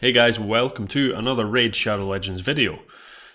Hey guys, welcome to another Raid Shadow Legends video.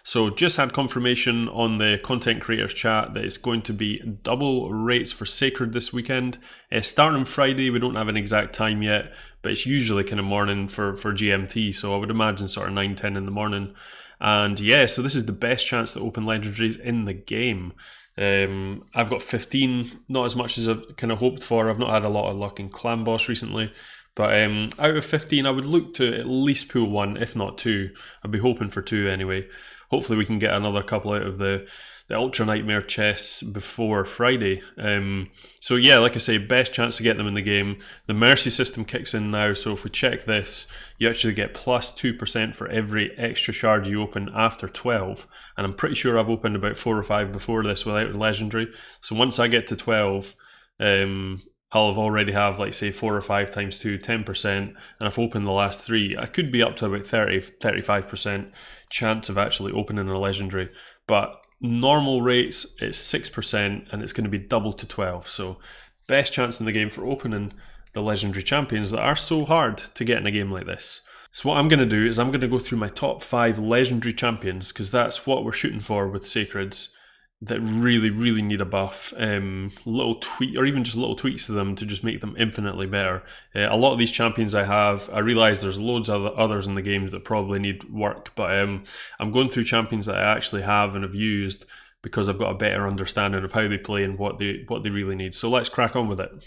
So just had confirmation on the content creators chat that it's going to be double rates for Sacred this weekend. Starting Friday, we don't have an exact time yet, but it's usually kind of morning for GMT, so I would imagine sort of 9-10 in the morning. And yeah, so this is the best chance to open legendaries in the game. I've got 15, not as much as I kind of hoped for. I've not had a lot of luck in Clan Boss recently. But out of 15, I would look to at least pull one, if not two. I'd be hoping for two anyway. Hopefully we can get another couple out of the Ultra Nightmare chests before Friday. So yeah, like I say, best chance to get them in the game. The Mercy system kicks in now, so if we check this, you actually get plus 2% for every extra shard you open after 12. And I'm pretty sure I've opened about 4 or 5 before this without legendary. So once I get to 12, I'll already have, like, say, 4 or 5 times 2, 10%, and I've opened the last 3. I could be up to about 35% chance of actually opening a legendary. But normal rates, it's 6%, and it's going to be doubled to 12. So best chance in the game for opening the legendary champions that are so hard to get in a game like this. So what I'm going to do is I'm going to go through my top 5 legendary champions, because that's what we're shooting for with Sacreds, that really need a buff, little tweak, or even just little tweaks to them to just make them infinitely better. A lot of these champions I realise there's loads of others in the game that probably need work, but I'm going through champions that I actually have and have used because I've got a better understanding of how they play and what they really need. So let's crack on with it.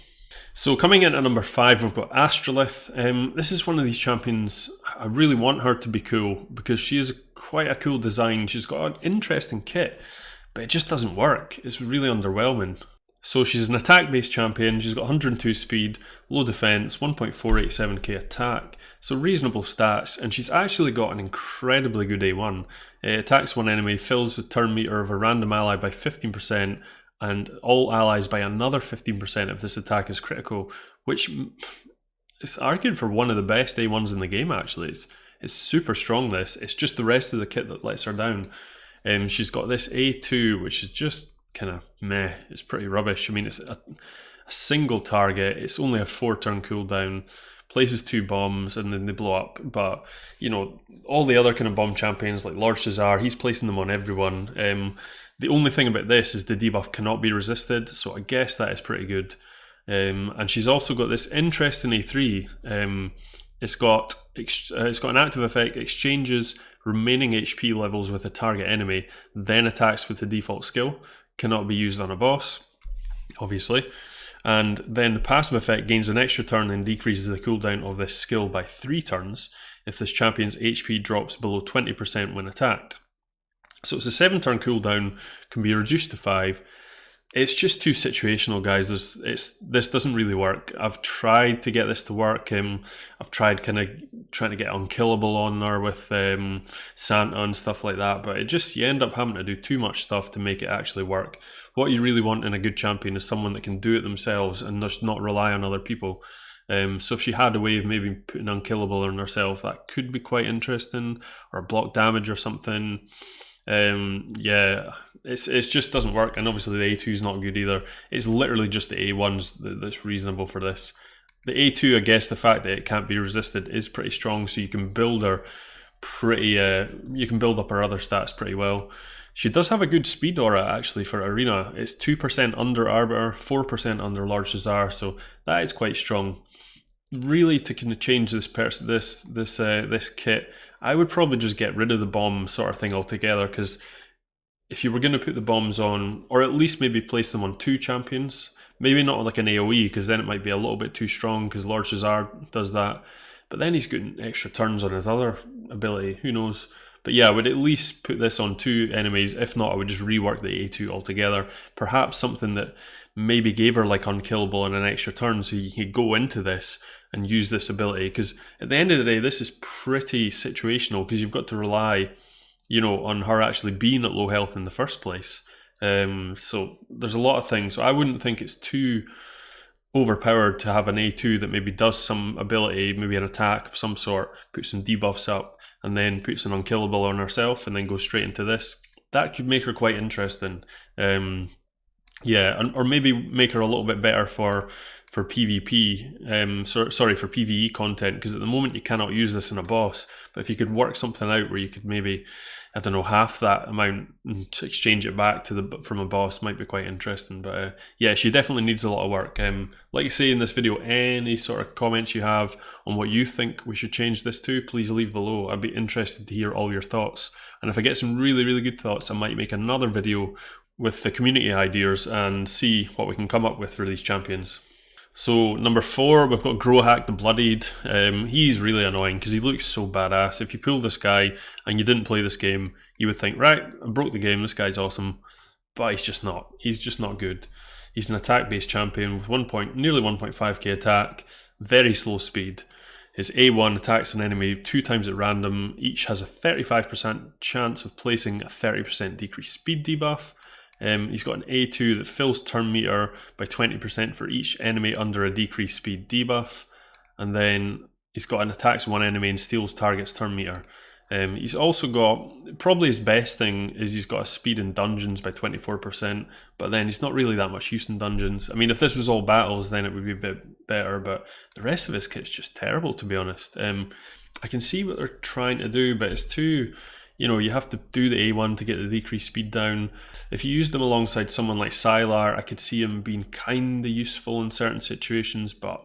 So coming in at number 5, we've got Astralith. This is one of these champions, I really want her to be cool because she is quite a cool design. She's got an interesting kit, but it just doesn't work. It's really underwhelming. So she's an attack-based champion. She's got 102 speed, low defense, 1.487k attack, so reasonable stats, and she's actually got an incredibly good A1. It attacks one enemy, fills the turn meter of a random ally by 15%, and all allies by another 15% if this attack is critical, which is argued for one of the best A1s in the game, actually. It's super strong, this. It's just the rest of the kit that lets her down. She's got this A2, which is just kind of meh. It's pretty rubbish. I mean, it's a single target. It's only a 4-turn cooldown. Places 2 bombs and then they blow up. But, you know, all the other kind of bomb champions like Lord Shazar, he's placing them on everyone. The only thing about this is the debuff cannot be resisted, so I guess that is pretty good. And she's also got this interesting A3. It's got an active effect, exchanges remaining HP levels with a target enemy, then attacks with the default skill. Cannot be used on a boss, obviously. And then the passive effect gains an extra turn and decreases the cooldown of this skill by 3 turns if this champion's HP drops below 20% when attacked. So it's a 7-turn cooldown, can be reduced to 5. It's just too situational, guys. This doesn't really work. I've tried to get this to work. I've tried kind of trying to get unkillable on her with Santa and stuff like that, but you end up having to do too much stuff to make it actually work. What you really want in a good champion is someone that can do it themselves and just not rely on other people. So if she had a way of maybe putting unkillable on herself, that could be quite interesting, or block damage or something. Yeah, it just doesn't work, and obviously the A2 is not good either. It's literally just the A1s that's reasonable for this. The A2, I guess the fact that it can't be resisted is pretty strong, so you can build her you can build up her other stats pretty well. She does have a good speed aura actually for Arena. It's 2% under Arbiter, 4% under Lord Shazar, so that is quite strong. Really, to kind of change this kit, I would probably just get rid of the bomb sort of thing altogether, because if you were going to put the bombs on, or at least maybe place them on 2 champions, maybe not like an AoE, because then it might be a little bit too strong, because Lord Shazar does that, but then he's got extra turns on his other ability, who knows. But yeah, I would at least put this on 2 enemies. If not, I would just rework the A2 altogether. Perhaps something that maybe gave her like unkillable and an extra turn, so you could go into this and use this ability, because at the end of the day, this is pretty situational, because you've got to rely, you know, on her actually being at low health in the first place. So there's a lot of things. So I wouldn't think it's too overpowered to have an A2 that maybe does some ability, maybe an attack of some sort, puts some debuffs up, and then puts an unkillable on herself, and then goes straight into this. That could make her quite interesting. Yeah, or maybe make her a little bit better for PvP, sorry, for PvE content, because at the moment you cannot use this in a boss. But if you could work something out where you could maybe, I don't know, half that amount and exchange it back to from a boss, might be quite interesting. But yeah, she definitely needs a lot of work. Like I say in this video, any sort of comments you have on what you think we should change this to, please leave below. I'd be interested to hear all your thoughts. And if I get some really, really good thoughts, I might make another video with the community ideas and see what we can come up with for these champions. So number 4, we've got Grohak the Bloodied. He's really annoying because he looks so badass. If you pull this guy and you didn't play this game, you would think, right, I broke the game, this guy's awesome. But he's just not. He's just not good. He's an attack-based champion with nearly 1.5k attack, very slow speed. His A1 attacks an enemy 2 times at random. Each has a 35% chance of placing a 30% decreased speed debuff. He's got an A2 that fills turn meter by 20% for each enemy under a decreased speed debuff. And then he's got an attacks one enemy and steals target's turn meter. He's also got, probably his best thing is he's got a speed in dungeons by 24%, but then he's not really that much use in dungeons. I mean, if this was all battles, then it would be a bit better, but the rest of his kit's just terrible, to be honest. I can see what they're trying to do, but it's too... You know, you have to do the A1 to get the decreased speed down. If you use them alongside someone like Sylar, I could see him being kind of useful in certain situations, but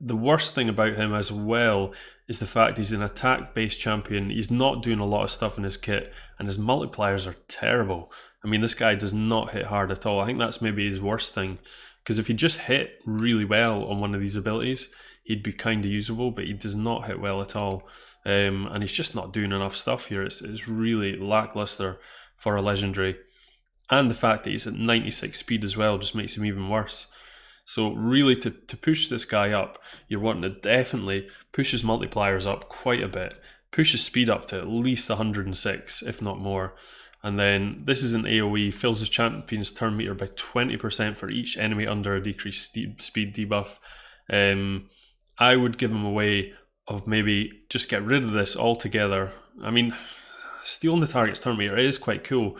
the worst thing about him as well is the fact he's an attack-based champion. He's not doing a lot of stuff in his kit, and his multipliers are terrible. I mean, this guy does not hit hard at all. I think that's maybe his worst thing, because if he just hit really well on one of these abilities, he'd be kind of usable, but he does not hit well at all. And he's just not doing enough stuff here. It's really lackluster for a legendary. And the fact that he's at 96 speed as well just makes him even worse. So really to push this guy up, you're wanting to definitely push his multipliers up quite a bit. Push his speed up to at least 106, if not more. And then this is an AoE, fills his champion's turn meter by 20% for each enemy under a decreased speed debuff. I would give him a way of maybe just get rid of this altogether. I mean, stealing the target's turn meter is quite cool,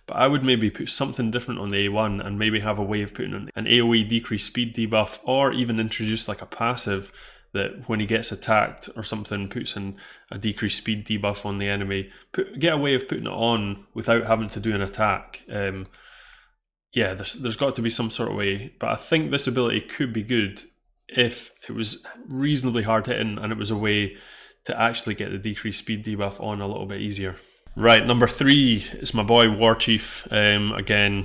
but I would maybe put something different on the A1 and maybe have a way of putting an AoE decreased speed debuff, or even introduce like a passive that when he gets attacked or something puts in a decreased speed debuff on the enemy. Get a way of putting it on without having to do an attack. Yeah, there's got to be some sort of way, but I think this ability could be good if it was reasonably hard hitting and it was a way to actually get the decreased speed debuff on a little bit easier. Right, number 3 is my boy Warchief. Again,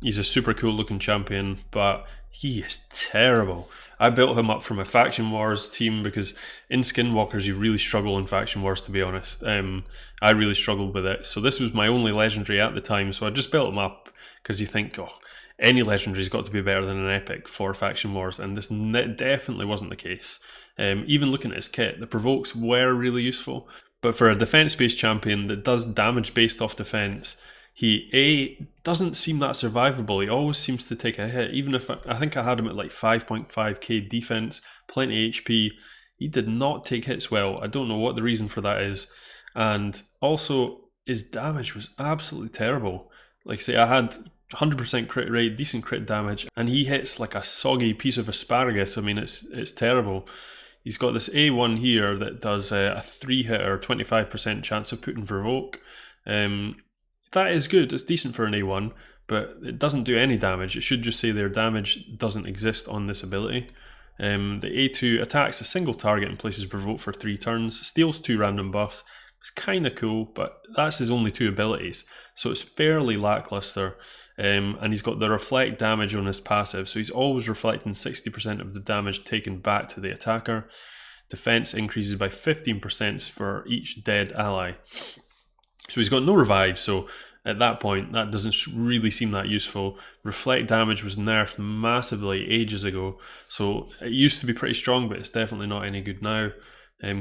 he's a super cool looking champion, but he is terrible. I built him up for my Faction Wars team because in Skinwalkers you really struggle in Faction Wars, to be honest. I really struggled with it, so this was my only legendary at the time, so I just built him up because you think, oh, any legendary's got to be better than an epic for Faction Wars, and this definitely wasn't the case. Even looking at his kit, the provokes were really useful, but for a defense-based champion that does damage based off defense, he doesn't seem that survivable. He always seems to take a hit, even if I think I had him at like 5.5k defense, plenty HP. He did not take hits well. I don't know what the reason for that is, and also his damage was absolutely terrible. Like say I had 100% crit rate, decent crit damage, and he hits like a soggy piece of asparagus. I mean, it's terrible. He's got this A1 here that does a 3-hitter, 25% chance of putting provoke. That is good, it's decent for an A1, but it doesn't do any damage. It should just say their damage doesn't exist on this ability. The A2 attacks a single target and places provoke for 3 turns, steals 2 random buffs. It's kind of cool, but that's his only 2 abilities, so it's fairly lackluster. And he's got the reflect damage on his passive, so he's always reflecting 60% of the damage taken back to the attacker. Defense increases by 15% for each dead ally. So he's got no revive, so at that point that doesn't really seem that useful. Reflect damage was nerfed massively ages ago, so it used to be pretty strong, but it's definitely not any good now.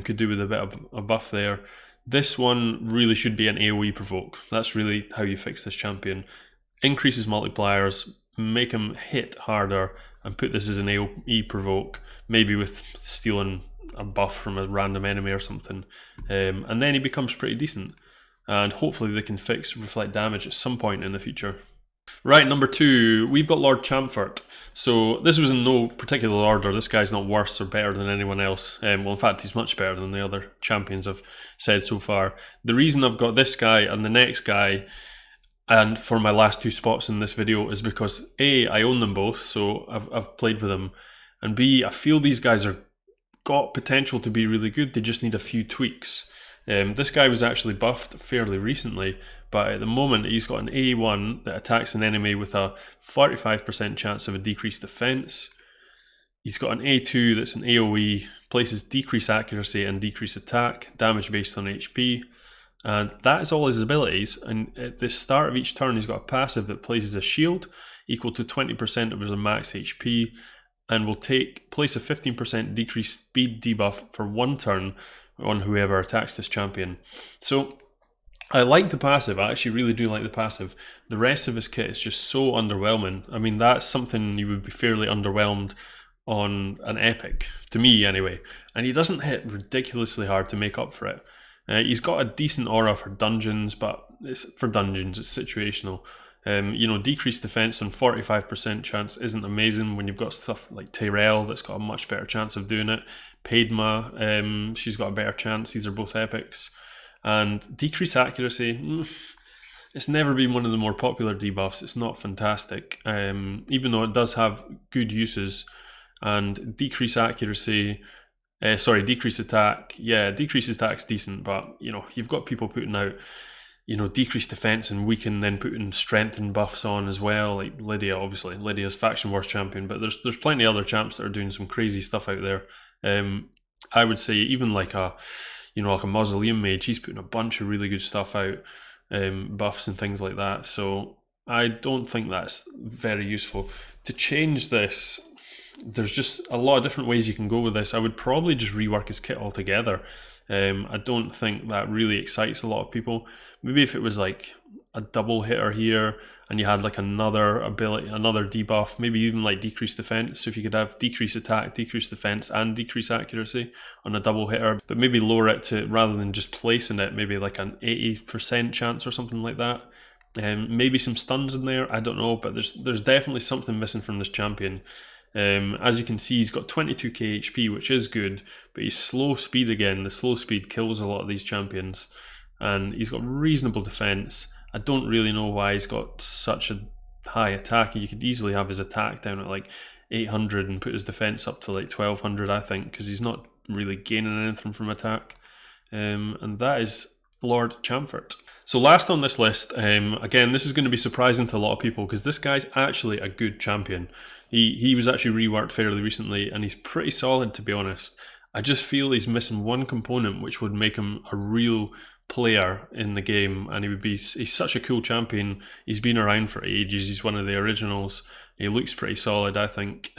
Could do with a bit of a buff there. This one really should be an AoE provoke. That's really how you fix this champion. Increases multipliers, make him hit harder, and put this as an AoE provoke, maybe with stealing a buff from a random enemy or something. And then he becomes pretty decent. And hopefully they can fix reflect damage at some point in the future. Right, number 2, we've got Lord Champfort. So this was in no particular order. This guy's not worse or better than anyone else. Well, in fact, he's much better than the other champions I've said so far. The reason I've got this guy and the next guy, and for my last 2 spots in this video, is because A, I own them both, so I've played with them, and B, I feel these guys are got potential to be really good. They just need a few tweaks. This guy was actually buffed fairly recently, but at the moment he's got an A1 that attacks an enemy with a 45% chance of a decreased defense. He's got an A2 that's an AoE, places decreased accuracy and decreased attack, damage based on HP. And that is all his abilities, and at the start of each turn he's got a passive that places a shield equal to 20% of his max HP, and will place a 15% decreased speed debuff for 1 turn on whoever attacks this champion. So I like the passive, I actually really do like the passive. The rest of his kit is just so underwhelming. I mean, that's something you would be fairly underwhelmed on an epic, to me anyway, and he doesn't hit ridiculously hard to make up for it. He's got a decent aura for dungeons, but it's situational. Decreased defense and 45% chance isn't amazing when you've got stuff like Tyrell that's got a much better chance of doing it. Padma, she's got a better chance. These are both epics. And decreased accuracy, it's never been one of the more popular debuffs. It's not fantastic, even though it does have good uses. And decreased accuracy, decreased attack. Yeah, decreased attack's decent, but you've got people putting out decreased defense, and we can then put in strengthened buffs on as well, like Lydia. Obviously Lydia's faction wars champion, but there's plenty of other champs that are doing some crazy stuff out there. I would say even like a Mausoleum Mage, he's putting a bunch of really good stuff out, buffs and things like that. So I don't think that's very useful. To change this, there's just a lot of different ways you can go with this. I would probably just rework his kit altogether. I don't think that really excites a lot of people. Maybe if it was like a double hitter here and you had like another ability, another debuff, maybe even like decreased defense. So if you could have decreased attack, decreased defense and decreased accuracy on a double hitter, but maybe lower it to, rather than just placing it, maybe like an 80% chance or something like that. Maybe some stuns in there, I don't know, but there's definitely something missing from this champion. As you can see, he's got 22k HP, which is good, but he's slow speed again. The slow speed kills a lot of these champions, and he's got reasonable defense. I don't really know why he's got such a high attack. You could easily have his attack down at like 800 and put his defense up to like 1200, I think, because he's not really gaining anything from attack. And that is Lord Champfort. So last on this list, again, this is going to be surprising to a lot of people because this guy's actually a good champion. He was actually reworked fairly recently and he's pretty solid, to be honest. I just feel he's missing one component which would make him a real player in the game, and he's such a cool champion. He's been around for ages. He's one of the originals. He looks pretty solid, I think.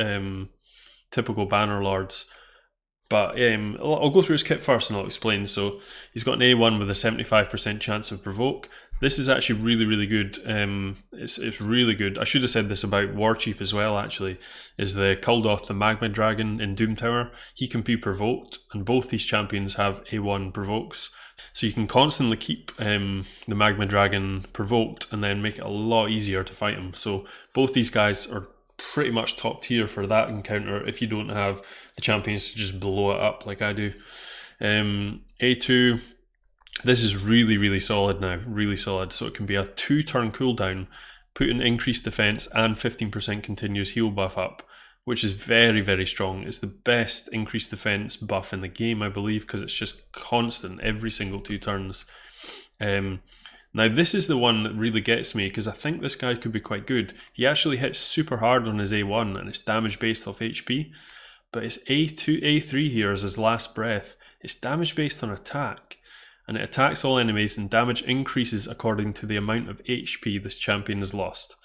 Typical banner lords. But I'll go through his kit first and I'll explain. So he's got an A1 with a 75% chance of provoke. This is actually really, really good. It's really good. I should have said this about Warchief as well, actually. Is the Kuldoth, the Magma Dragon in Doom Tower. He can be provoked, and both these champions have A1 provokes. So you can constantly keep the Magma Dragon provoked and then make it a lot easier to fight him. So both these guys are pretty much top tier for that encounter if you don't have the champions to just blow it up like I do. A2, this is really, really solid now, really solid. So it can be a 2-turn cooldown, put an increased defense and 15% continuous heal buff up, which is very, very strong. It's the best increased defense buff in the game, I believe, because it's just constant every single 2 turns. Now this is the one that really gets me, because I think this guy could be quite good. He actually hits super hard on his A1 and it's damage based off HP, but his A3 here is his last breath. It's damage based on attack, and it attacks all enemies and damage increases according to the amount of HP this champion has lost.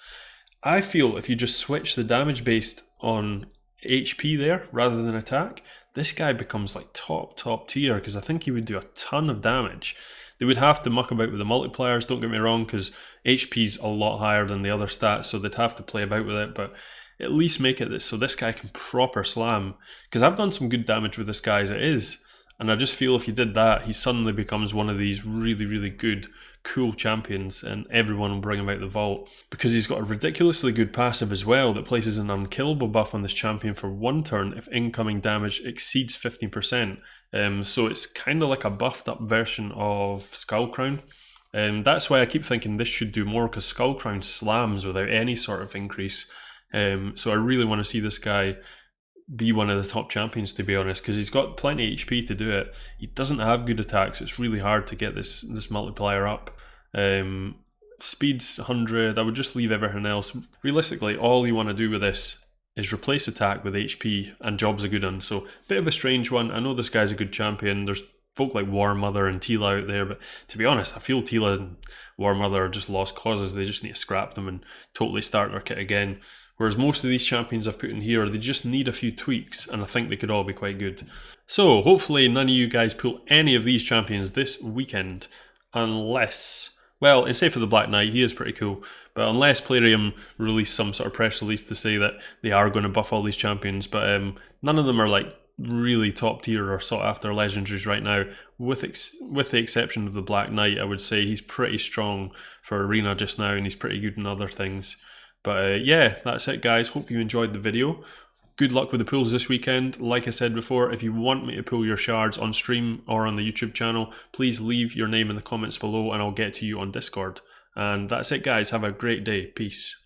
I feel if you just switch the damage based on HP there rather than attack, this guy becomes like top tier, because I think he would do a ton of damage. They would have to muck about with the multipliers, don't get me wrong, because HP's a lot higher than the other stats, so they'd have to play about with it, but at least make it so this guy can proper slam, because I've done some good damage with this guy as it is, And I just feel if he did that, he suddenly becomes one of these really, really good, cool champions, and everyone will bring him out the vault. Because he's got a ridiculously good passive as well that places an unkillable buff on this champion for 1 turn if incoming damage exceeds 15%. So it's kind of like a buffed up version of Skullcrown. That's why I keep thinking this should do more, because Skullcrown slams without any sort of increase. So I really want to see this guy be one of the top champions, to be honest, because he's got plenty of HP to do it. He doesn't have good attacks, so it's really hard to get this multiplier up. Speed's 100, I would just leave everything else. Realistically, all you want to do with this is replace attack with HP, and job's a good one. So, bit of a strange one. I know this guy's a good champion. There's folk like War Mother and Tila out there, but to be honest, I feel Tila and War Mother are just lost causes. They just need to scrap them and totally start their kit again. Whereas most of these champions I've put in here, they just need a few tweaks, and I think they could all be quite good. So, hopefully none of you guys pull any of these champions this weekend, unless... well, except for the Black Knight, he is pretty cool. But unless Plarium release some sort of press release to say that they are going to buff all these champions, but none of them are like really top tier or sought after legendaries right now, with the exception of the Black Knight. I would say he's pretty strong for Arena just now, and he's pretty good in other things. But yeah, that's it guys, hope you enjoyed the video. Good luck with the pulls this weekend. Like I said before, if you want me to pull your shards on stream or on the YouTube channel, please leave your name in the comments below and I'll get to you on Discord. And that's it guys, have a great day, peace.